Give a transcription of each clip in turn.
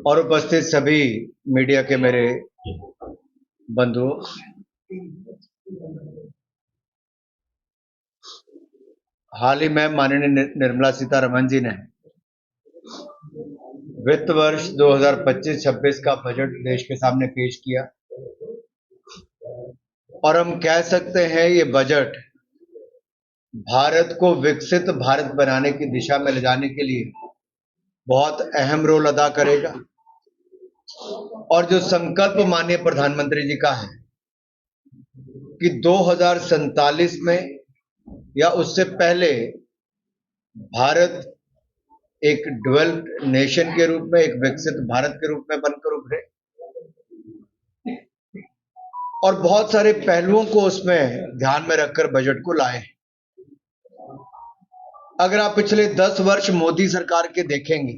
और उपस्थित सभी मीडिया के मेरे बंधुओं, हाल ही में माननीय निर्मला सीतारमण जी ने वित्त वर्ष 2025-26 का बजट देश के सामने पेश किया और हम कह सकते हैं ये बजट भारत को विकसित भारत बनाने की दिशा में ले जाने के लिए बहुत अहम रोल अदा करेगा। और जो संकल्प माननीय प्रधानमंत्री जी का है कि 2047 में या उससे पहले भारत एक डेवलप्ड नेशन के रूप में, एक विकसित भारत के रूप में बनकर उभरे, और बहुत सारे पहलुओं को उसमें ध्यान में रखकर बजट को लाए। अगर आप पिछले 10 वर्ष मोदी सरकार के देखेंगे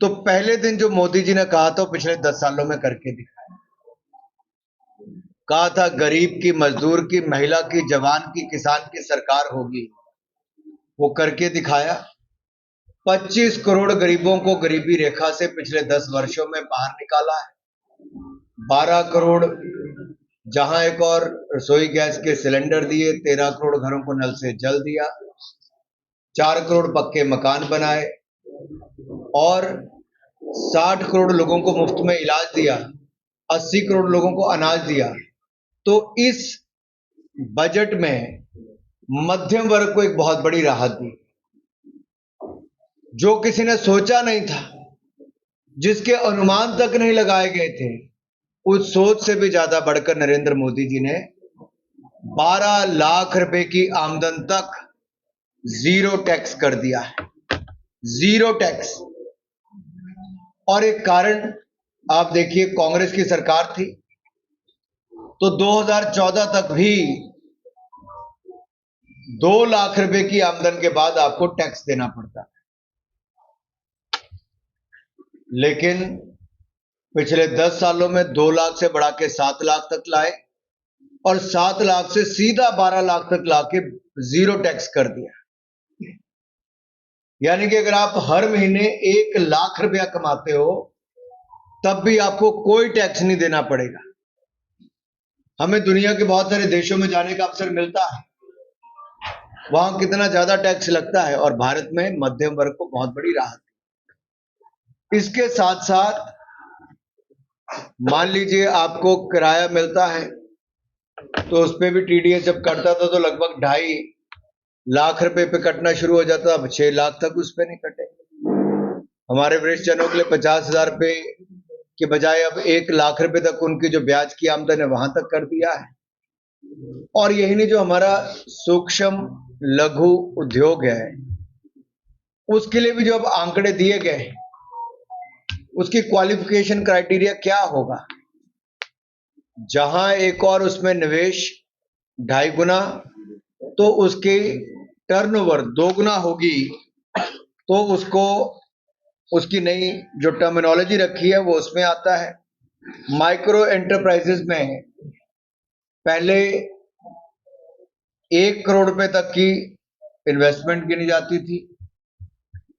तो पहले दिन जो मोदी जी ने कहा था, पिछले 10 सालों में करके दिखाया। कहा था गरीब की, मजदूर की, महिला की, जवान की, किसान की सरकार होगी, वो करके दिखाया। 25 करोड़ गरीबों को गरीबी रेखा से पिछले 10 वर्षों में बाहर निकाला है। 12 करोड़ जहां एक और रसोई गैस के सिलेंडर दिए, 13 करोड़ घरों को नल से जल दिया, 4 करोड़ पक्के मकान बनाए और 60 करोड़ लोगों को मुफ्त में इलाज दिया, 80 करोड़ लोगों को अनाज दिया। तो इस बजट में मध्यम वर्ग को एक बहुत बड़ी राहत दी, जो किसी ने सोचा नहीं था, जिसके अनुमान तक नहीं लगाए गए थे। उस सोच से भी ज्यादा बढ़कर नरेंद्र मोदी जी ने 12 लाख रुपए की आमदन तक जीरो टैक्स कर दिया है, जीरो टैक्स। और एक कारण आप देखिए, कांग्रेस की सरकार थी तो 2014 तक भी 2 लाख रुपए की आमदन के बाद आपको टैक्स देना पड़ता है, लेकिन पिछले 10 सालों में 2 लाख से बढ़ा के 7 लाख तक लाए और 7 लाख से सीधा 12 लाख तक लाके जीरो टैक्स कर दिया। यानी कि अगर आप हर महीने 1 लाख रुपया कमाते हो तब भी आपको कोई टैक्स नहीं देना पड़ेगा। हमें दुनिया के बहुत सारे देशों में जाने का अवसर मिलता है, वहां कितना ज्यादा टैक्स लगता है, और भारत में मध्यम वर्ग को बहुत बड़ी राहत है। इसके साथ साथ मान लीजिए आपको किराया मिलता है तो उस पर भी टीडीएस जब कटता था तो लगभग 2.5 लाख रुपए पे कटना शुरू हो जाता, अब 6 लाख तक उस पर नहीं कटे। हमारे वरिष्ठ जनों के लिए 50,000 रुपए के बजाय अब 1 लाख रुपए तक उनकी जो ब्याज की आमदन है वहां तक कर दिया है। और यही नहीं, जो हमारा सूक्ष्म लघु उद्योग है उसके लिए भी जो अब आंकड़े दिए गए, उसकी क्वालिफिकेशन क्राइटेरिया क्या होगा। जहां एक और उसमें निवेश 2.5 गुना तो उसकी टर्नओवर 2 गुना होगी, तो उसको उसकी नई जो टर्मिनोलॉजी रखी है वो उसमें आता है। माइक्रो एंटरप्राइजेस में पहले 1 करोड़ रुपए तक की इन्वेस्टमेंट गिनी जाती थी,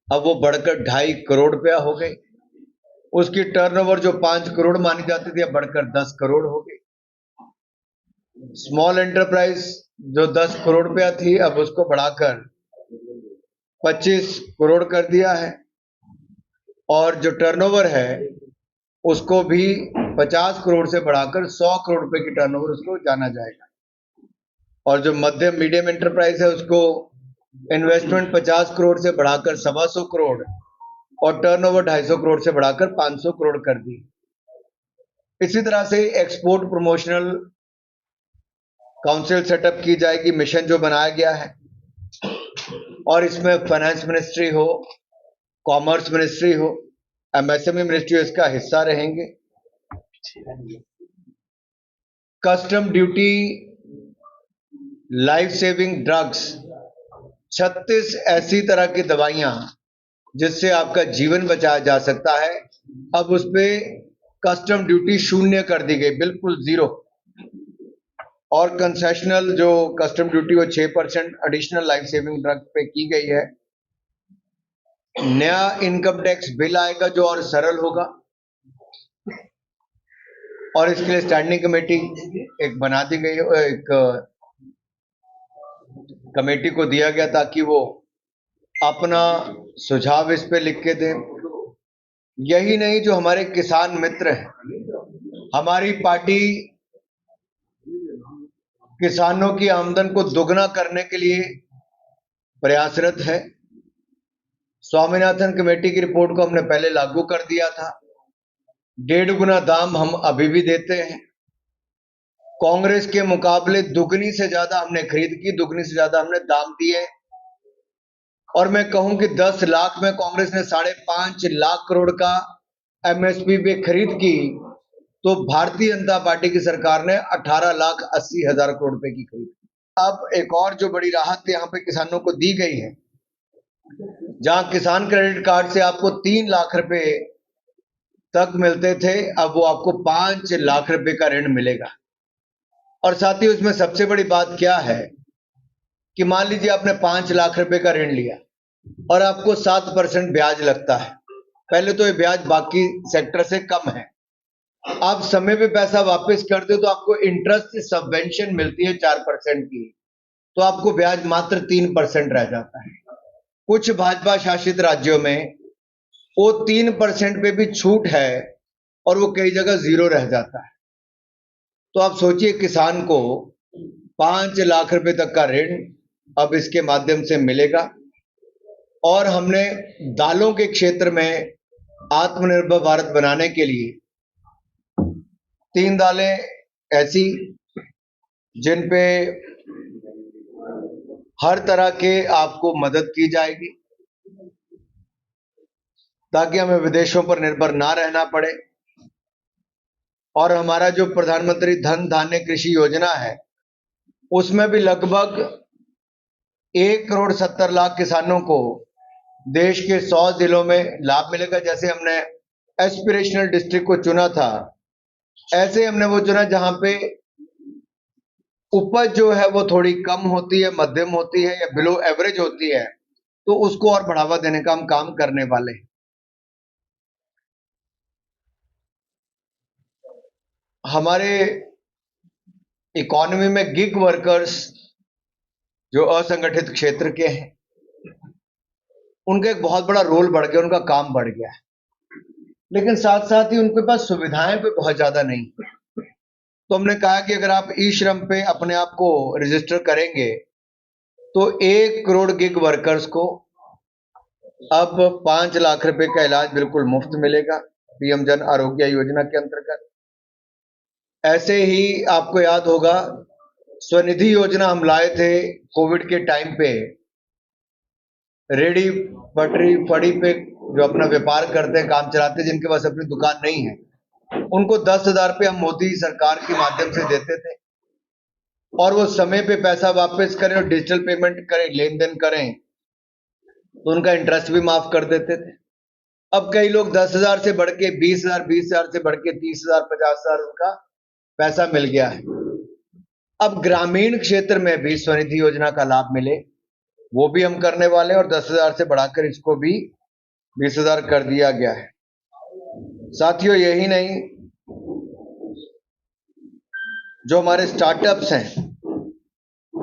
अब वो बढ़कर 2.5 करोड़ रुपया हो गई। उसकी टर्नओवर जो 5 करोड़ मानी जाती थी अब बढ़कर 10 करोड़ हो गई। स्मॉल एंटरप्राइज जो 10 करोड़ रुपया थी अब उसको बढ़ाकर 25 करोड़ कर दिया है, और जो टर्नओवर है उसको भी 50 करोड़ से बढ़ाकर 100 करोड़ रुपए की टर्नओवर उसको जाना जाएगा। और जो मध्यम मीडियम एंटरप्राइज है उसको इन्वेस्टमेंट 50 करोड़ से बढ़ाकर 125 करोड़ और टर्नओवर 250 करोड़ से बढ़ाकर 500 करोड़ कर दी। इसी तरह से एक्सपोर्ट प्रमोशनल काउंसिल सेटअप की जाएगी, मिशन जो बनाया गया है, और इसमें फाइनेंस मिनिस्ट्री हो, कॉमर्स मिनिस्ट्री हो, एमएसएमई मिनिस्ट्री इसका हिस्सा रहेंगे। Custom duty, life saving drugs, 36 ऐसी तरह की दवाइयां जिससे आपका जीवन बचाया जा सकता है, अब उस पे कस्टम ड्यूटी शून्य कर दी गई, बिल्कुल जीरो। और कंसेशनल जो कस्टम ड्यूटी वो 6% एडिशनल लाइफ सेविंग ड्रग पे की गई है। नया इनकम टैक्स बिल आएगा जो और सरल होगा, और इसके लिए स्टैंडिंग कमेटी एक बना दी गई, एक कमेटी को दिया गया ताकि वो अपना सुझाव इस पे लिख के दें। यही नहीं, जो हमारे किसान मित्र हैं, हमारी पार्टी किसानों की आमदन को दोगुना करने के लिए प्रयासरत है। स्वामीनाथन कमेटी की रिपोर्ट को हमने पहले लागू कर दिया था। 1.5 गुना दाम हम अभी भी देते हैं। कांग्रेस के मुकाबले दुगनी से ज्यादा हमने खरीद की, दुगनी से ज्यादा हमने दाम दिए। और मैं कहूं कि 10 लाख में कांग्रेस ने 5.5 लाख करोड़ का एमएसपी पे खरीद की, तो भारतीय जनता पार्टी की सरकार ने 18,80,000 करोड़ रुपए की खरीद की। अब एक और जो बड़ी राहत यहाँ पे किसानों को दी गई है, जहां किसान क्रेडिट कार्ड से आपको 3 लाख रुपए तक मिलते थे, अब वो आपको 5 लाख रुपए का ऋण मिलेगा। और साथ ही उसमें सबसे बड़ी बात क्या है कि मान लीजिए आपने 5 लाख रुपए का ऋण लिया और आपको 7% ब्याज लगता है। पहले तो ये ब्याज बाकी सेक्टर से कम है। आप समय पे पैसा वापस करते हो तो आपको इंटरेस्ट सबवेंशन मिलती है 4% की, तो आपको ब्याज मात्र 3% रह जाता है। कुछ भाजपा शासित राज्यों में वो 3% पे भी छूट है और वो कई जगह 0 रह जाता है। तो आप सोचिए, किसान को 5 लाख रुपए तक का ऋण अब इसके माध्यम से मिलेगा। और हमने दालों के क्षेत्र में आत्मनिर्भर भारत बनाने के लिए 3 दालें ऐसी जिन पे हर तरह के आपको मदद की जाएगी, ताकि हमें विदेशों पर निर्भर ना रहना पड़े। और हमारा जो प्रधानमंत्री धन धान्य कृषि योजना है, उसमें भी लगभग 1,70,00,000 किसानों को देश के 100 जिलों में लाभ मिलेगा। जैसे हमने एस्पिरेशनल डिस्ट्रिक्ट को चुना था, ऐसे हमने वो चुना जहां पे उपज जो है वो थोड़ी कम होती है, मध्यम होती है या बिलो एवरेज होती है, तो उसको और बढ़ावा देने का हम काम करने वाले हैं। हमारे इकोनॉमी में गिग वर्कर्स जो असंगठित क्षेत्र के हैं, उनका एक बहुत बड़ा रोल बढ़ गया, उनका काम बढ़ गया है। लेकिन साथ साथ ही उनके पास सुविधाएं भी बहुत ज्यादा नहीं। तो हमने कहा कि अगर आप ई श्रम पे अपने आप को रजिस्टर करेंगे तो 1 करोड़ गिग वर्कर्स को अब 5 लाख रुपए का इलाज बिल्कुल मुफ्त मिलेगा पीएम जन आरोग्य योजना के अंतर्गत। ऐसे ही आपको याद होगा, स्वनिधि योजना हम लाए थे कोविड के टाइम पे। रेडी पटरी फड़ी पे जो अपना व्यापार करते हैं, काम चलाते हैं, जिनके पास अपनी दुकान नहीं है, उनको 10,000 रुपये हम मोदी सरकार के माध्यम से देते थे, और वो समय पे पैसा वापस करें और डिजिटल पेमेंट करें, लेन देन करें, तो उनका इंटरेस्ट भी माफ कर देते थे। अब कई लोग 10,000 से बढ़ के 20,000, 20,000 से बढ़ के 30,000, 50,000 उनका पैसा मिल गया है। अब ग्रामीण क्षेत्र में भी स्वनिधि योजना का लाभ मिले, वो भी हम करने वाले हैं, और 10,000 से बढ़ाकर इसको भी 20,000 कर दिया गया है। साथियों, यही नहीं, जो हमारे स्टार्टअप्स हैं,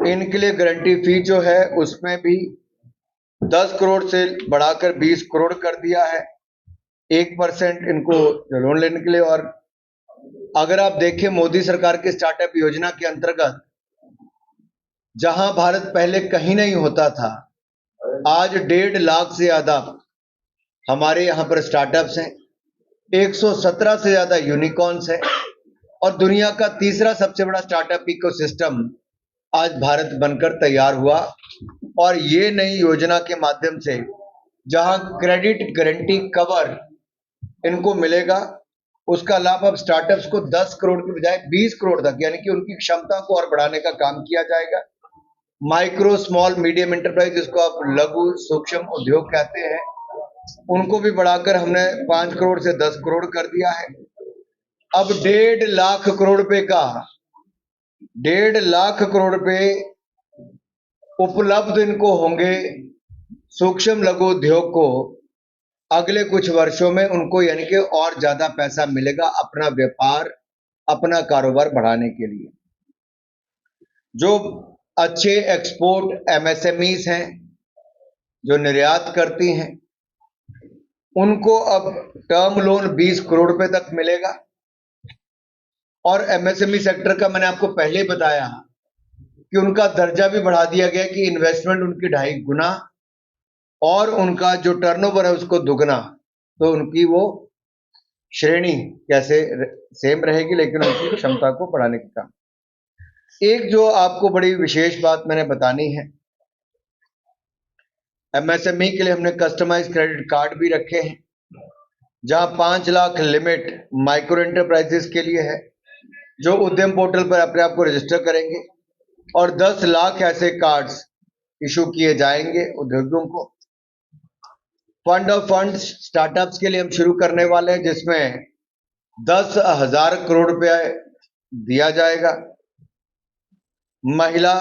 इनके लिए गारंटी फी जो है उसमें भी 10 करोड़ से बढ़ाकर 20 करोड़ कर दिया है, 1% इनको लोन लेने के लिए। और अगर आप देखें, मोदी सरकार के स्टार्टअप योजना के अंतर्गत जहां भारत पहले कहीं नहीं होता था, आज 1.5 लाख से ज्यादा हमारे यहां पर स्टार्टअप्स हैं, 117 से ज्यादा यूनिकॉर्न्स हैं, और दुनिया का तीसरा सबसे बड़ा स्टार्टअप इकोसिस्टम आज भारत बनकर तैयार हुआ। और ये नई योजना के माध्यम से जहां क्रेडिट गारंटी कवर इनको मिलेगा, उसका लाभ अब स्टार्टअप्स को 10 करोड़ के बजाय 20 करोड़ तक, यानी कि उनकी क्षमता को और बढ़ाने का काम किया जाएगा। माइक्रो स्मॉल मीडियम एंटरप्राइज, जिसको आप लघु सूक्ष्म उद्योग कहते हैं, उनको भी बढ़ाकर हमने 5 करोड़ से 10 करोड़ कर दिया है। अब 1.5 लाख करोड़ रुपए का 1.5 लाख करोड़ रुपए उपलब्ध इनको होंगे सूक्ष्म लघु उद्योग को अगले कुछ वर्षों में उनको यानी कि और ज्यादा पैसा मिलेगा अपना व्यापार, अपना कारोबार बढ़ाने के लिए। जो अच्छे एक्सपोर्ट एमएसएमईज हैं, जो निर्यात करती हैं, उनको अब टर्म लोन 20 करोड़ रुपए तक मिलेगा। और एमएसएमई सेक्टर का मैंने आपको पहले बताया कि उनका दर्जा भी बढ़ा दिया गया कि इन्वेस्टमेंट उनकी 2.5 गुना और उनका जो टर्नओवर है उसको दुगना। तो उनकी वो श्रेणी कैसे सेम रहेगी, लेकिन उनकी क्षमता को बढ़ाने का काम। एक जो आपको बड़ी विशेष बात मैंने बतानी है, एमएसएमई के लिए हमने कस्टमाइज क्रेडिट कार्ड भी रखे हैं, जहां 5 लाख लिमिट माइक्रो एंटरप्राइजेस के लिए है, जो उद्यम पोर्टल पर अपने आप को रजिस्टर करेंगे, और 10 लाख ऐसे कार्ड्स इशू किए जाएंगे उद्योगों को। फंड ऑफ फंड्स स्टार्टअप्स के लिए हम शुरू करने वाले हैं, जिसमें 10,000 करोड़ रुपया दिया जाएगा। महिला,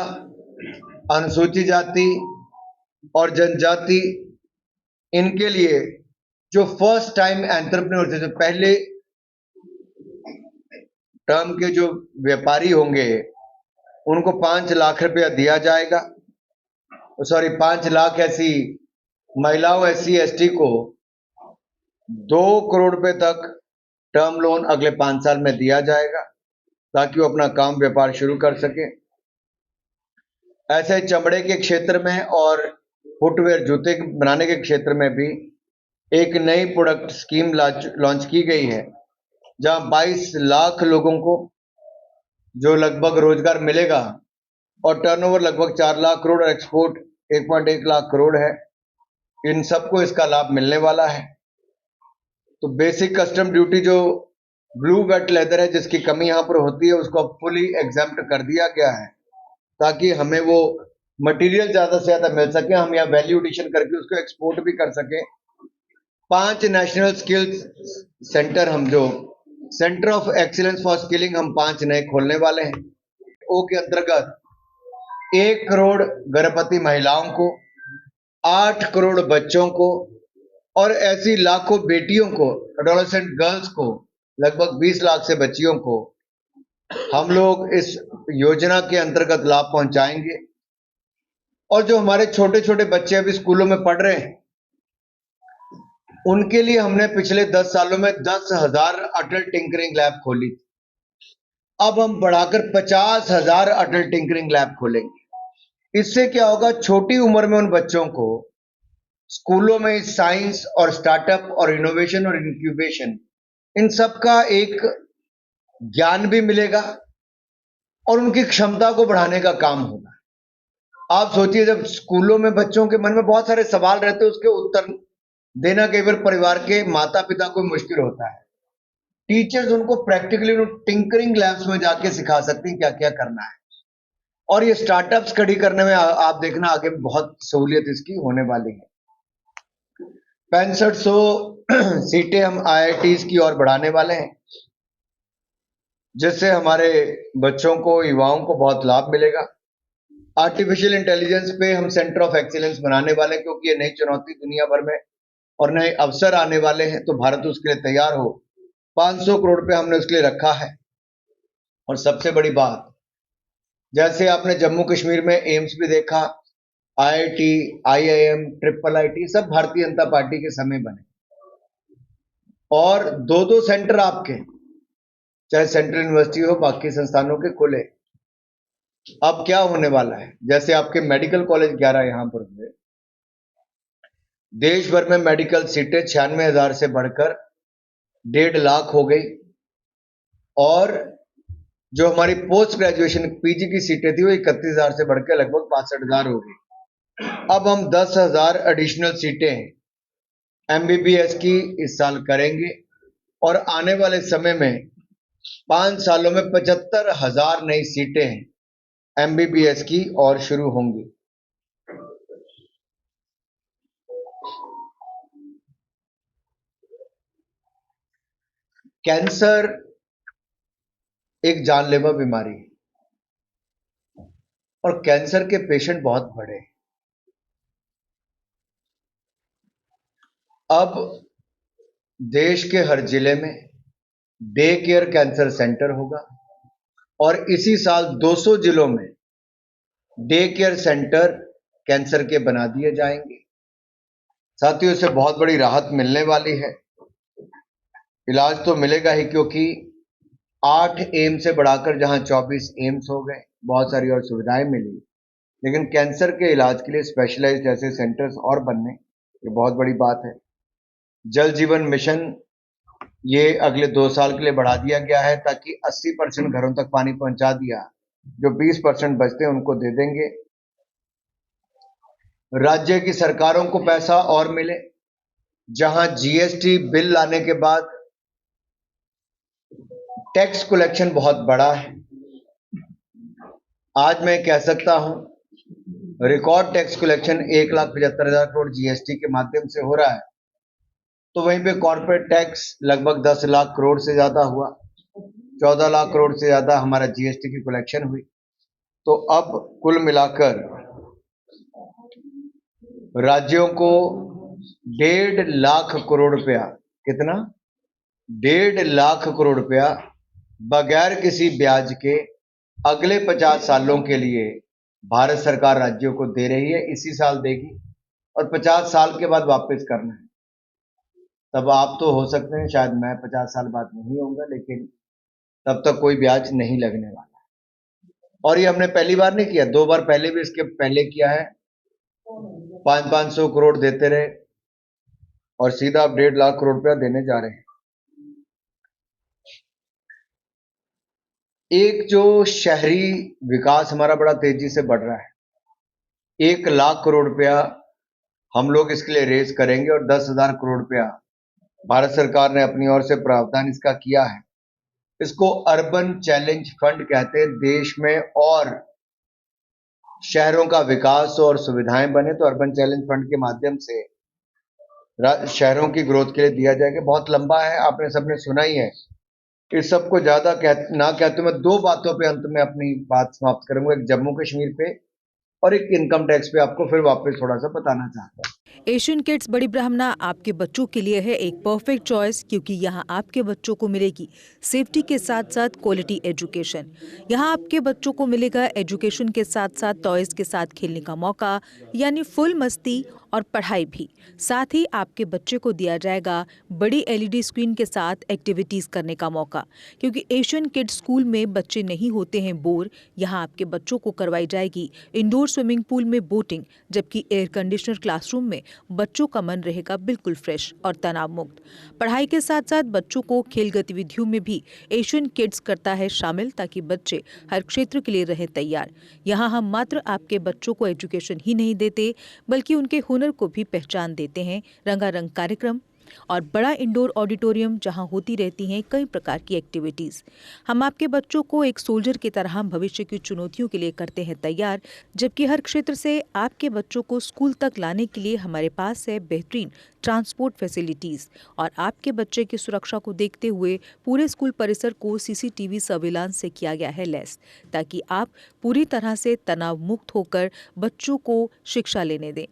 अनुसूचित जाति और जनजाति, इनके लिए जो फर्स्ट टाइम एंटरप्रेन्योर थे, जो पहले टर्म के जो व्यापारी होंगे, उनको 5 लाख रुपया दिया जाएगा। 5 लाख ऐसी महिलाओं, एससी एसटी को 2 करोड़ रुपए तक टर्म लोन अगले 5 साल में दिया जाएगा, ताकि वो अपना काम व्यापार शुरू कर सके। ऐसे चमड़े के क्षेत्र में और फुटवेयर, जूते बनाने के क्षेत्र में भी एक नई प्रोडक्ट स्कीम लॉन्च की गई है, जहां 22 लाख लोगों को जो लगभग रोजगार मिलेगा, और टर्नओवर लगभग 4 लाख करोड़ और एक्सपोर्ट 1.1 लाख करोड़ है। इन सबको इसका लाभ मिलने वाला है। तो बेसिक कस्टम ड्यूटी जो ब्लू वेट लेदर है, जिसकी कमी यहाँ पर होती है, उसको फुली एग्जेम्प्ट कर दिया गया है, ताकि हमें वो मटेरियल ज्यादा से ज्यादा मिल सके, हम यहाँ वैल्यू एडिशन करके उसको एक्सपोर्ट भी कर सके। 5 नेशनल स्किल्स सेंटर, हम जो centre of excellence for skilling, हम 5 नए खोलने वाले हैं। ओ के अंतर्गत 1 करोड़ गर्भवती महिलाओं को, 8 करोड़ बच्चों को, और ऐसी लाखों बेटियों को, एडोलेसेंट गर्ल्स को, लगभग 20 लाख से बच्चियों को हम लोग इस योजना के अंतर्गत लाभ पहुंचाएंगे। और जो हमारे छोटे छोटे बच्चे अभी स्कूलों में पढ़ रहे हैं, उनके लिए हमने पिछले 10 सालों में 10,000 अटल टिंकरिंग लैब खोली। अब हम बढ़ाकर 50,000 अटल टिंकरिंग लैब खोलेंगे। इससे क्या होगा, छोटी उम्र में उन बच्चों को स्कूलों में साइंस और स्टार्टअप और इनोवेशन और इंक्यूबेशन, इन सब का एक ज्ञान भी मिलेगा और उनकी क्षमता को बढ़ाने का काम होगा। आप सोचिए, जब स्कूलों में बच्चों के मन में बहुत सारे सवाल रहते हैं, उसके उत्तर देना कई बार परिवार के माता पिता को मुश्किल होता है। टीचर्स उनको प्रैक्टिकली टिंकरिंग लैब्स में जाके सिखा सकती हैं क्या क्या करना है। और ये स्टार्टअप्स खड़ी करने में आप देखना आगे बहुत सहूलियत इसकी होने वाली है। 6500 सीटें हम आईआईटीज की ओर बढ़ाने वाले हैं, जिससे हमारे बच्चों को, युवाओं को बहुत लाभ मिलेगा। आर्टिफिशियल इंटेलिजेंस पे हम सेंटर ऑफ एक्सीलेंस बनाने वाले हैं, क्योंकि ये नई चुनौती दुनिया भर में और नए अवसर आने वाले हैं, तो भारत उसके लिए तैयार हो। 500 करोड़ रुपए हमने उसके लिए रखा है। और सबसे बड़ी बात, जैसे आपने जम्मू कश्मीर में एम्स भी देखा, आईआईटी, आईआईएम, ट्रिपल आईटी, सब भारतीय जनता पार्टी के समय बने। और 2-2 सेंटर आपके, चाहे सेंट्रल यूनिवर्सिटी हो, बाकी संस्थानों के खुले। अब क्या होने वाला है, जैसे आपके मेडिकल कॉलेज 11 यहां पर हुए, देश भर में मेडिकल सीटें 96,000 से बढ़कर 1.5 लाख हो गई। और जो हमारी पोस्ट ग्रेजुएशन पीजी की सीटें थी, वो 31,000 से बढ़कर लगभग 62,000 हो गई। अब हम 10,000 एडिशनल सीटें एमबीबीएस की इस साल करेंगे, और आने वाले समय में 5 सालों में 75,000 नई सीटें एमबीबीएस की और शुरू होंगी। कैंसर एक जानलेवा बीमारी है, और कैंसर के पेशेंट बहुत बड़े हैं। अब देश के हर जिले में डे केयर कैंसर सेंटर होगा और इसी साल 200 जिलों में डे केयर सेंटर कैंसर के बना दिए जाएंगे। साथियों, इससे बहुत बड़ी राहत मिलने वाली है। इलाज तो मिलेगा ही, क्योंकि 8 एम्स से बढ़ाकर जहां 24 एम्स हो गए, बहुत सारी और सुविधाएं मिली, लेकिन कैंसर के इलाज के लिए स्पेशलाइज्ड ऐसे सेंटर्स और बनने, ये बहुत बड़ी बात है। जल जीवन मिशन ये अगले 2 साल के लिए बढ़ा दिया गया है, ताकि 80% घरों तक पानी पहुंचा दिया, जो 20% बचते हैं उनको दे देंगे। राज्य की सरकारों को पैसा और मिले, जहां जीएसटी बिल लाने के बाद टैक्स कलेक्शन बहुत बड़ा है। आज मैं कह सकता हूं record tax collection 1,75,000 crore GST के माध्यम से हो रहा है, तो वहीं पे कॉर्पोरेट टैक्स लगभग 10 लाख करोड़ से ज्यादा हुआ, 14 लाख करोड़ से ज्यादा हमारा जीएसटी की कलेक्शन हुई। तो अब कुल मिलाकर राज्यों को 1.5 लाख करोड़ रुपया, कितना? 1.5 लाख करोड़ रुपया बगैर किसी ब्याज के अगले 50 सालों के लिए भारत सरकार राज्यों को दे रही है। इसी साल देगी और 50 साल के बाद वापस करना है। तब आप तो हो सकते हैं, शायद मैं 50 साल बाद नहीं होऊंगा, लेकिन तब तक कोई ब्याज नहीं लगने वाला। और ये हमने पहली बार नहीं किया, 2 बार पहले भी इसके पहले किया है। 500 करोड़ देते रहे और सीधा अब 1.5 लाख करोड़ रुपया देने जा रहे हैं। एक जो शहरी विकास हमारा बड़ा तेजी से बढ़ रहा है, 1 लाख करोड़ रुपया हम लोग इसके लिए रेज करेंगे और 10,000 करोड़ रुपया भारत सरकार ने अपनी ओर से प्रावधान इसका किया है। इसको अर्बन चैलेंज फंड कहते हैं। देश में और शहरों का विकास और सुविधाएं बने तो अर्बन चैलेंज फंड के माध्यम से शहरों की ग्रोथ के लिए दिया जाएगा। बहुत लंबा है, आपने सबने सुना ही है। इस सबको ज्यादा ना कहते मैं 2 बातों पे अंत में अपनी बात समाप्त करूंगा, एक जम्मू कश्मीर पे और एक इनकम टैक्स पे आपको फिर वापस थोड़ा सा बताना चाहता हूँ। एशियन किड्स बड़ी ब्राह्मणा आपके बच्चों के लिए है एक परफेक्ट चॉइस, क्योंकि यहाँ आपके बच्चों को मिलेगी सेफ्टी के साथ साथ क्वालिटी एजुकेशन। यहाँ आपके बच्चों को मिलेगा एजुकेशन के साथ साथ टॉयज के साथ खेलने का मौका, यानी फुल मस्ती और पढ़ाई भी। साथ ही आपके बच्चे को दिया जाएगा बड़ी एलईडी स्क्रीन के साथ एक्टिविटीज़ करने का मौका, क्योंकि एशियन किड्स स्कूल में बच्चे नहीं होते हैं बोर। यहाँ आपके बच्चों को करवाई जाएगी इंडोर स्विमिंग पूल में बोटिंग, जबकि एयर कंडीशनर क्लासरूम में बच्चों का मन रहेगा बिल्कुल फ्रेश और तनाव मुक्त। पढ़ाई के साथ साथ बच्चों को खेल गतिविधियों में भी एशियन किड्स करता है शामिल, ताकि बच्चे हर क्षेत्र के लिए रहें तैयार। यहाँ हम मात्र आपके बच्चों को एजुकेशन ही नहीं देते, बल्कि उनके हुनर को भी पहचान देते हैं। रंगारंग कार्यक्रम और बड़ा इंडोर ऑडिटोरियम जहां होती रहती हैं कई प्रकार की एक्टिविटीज़। हम आपके बच्चों को एक सोल्जर की तरह भविष्य की चुनौतियों के लिए करते हैं तैयार, जबकि हर क्षेत्र से आपके बच्चों को स्कूल तक लाने के लिए हमारे पास है बेहतरीन ट्रांसपोर्ट फैसिलिटीज़। और आपके बच्चे की सुरक्षा को देखते हुए पूरे स्कूल परिसर को सीसीटीवी सर्विलांस से किया गया है लैस, ताकि आप पूरी तरह से तनाव मुक्त होकर बच्चों को शिक्षा लेने दें।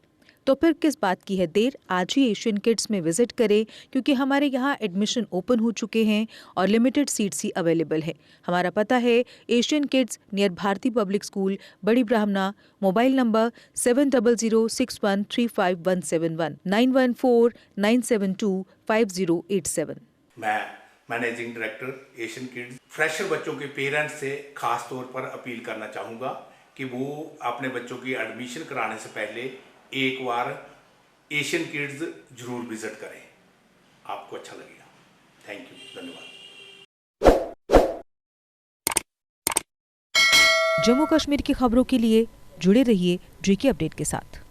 तो फिर किस बात की है देर, आज ही एशियन किड्स में विजिट करें, क्योंकि हमारे यहाँ एडमिशन ओपन हो चुके हैं और लिमिटेड सीट्स ही अवेलेबल है। हमारा पता है Asian kids near Bharati public school, Bari Brahmana. Mobile number 7006135171 9149725087। मैं managing director Asian kids fresher बच्चों के पेरेंट्स से खास तौर पर अपील करना चाहूँगा कि वो अपने बच्चों की एडमिशन कराने से पहले एक बार एशियन किड्स जरूर विजिट करें, आपको अच्छा लगेगा। थैंक यू, धन्यवाद। जम्मू कश्मीर की खबरों के लिए जुड़े रहिए जेके अपडेट के साथ।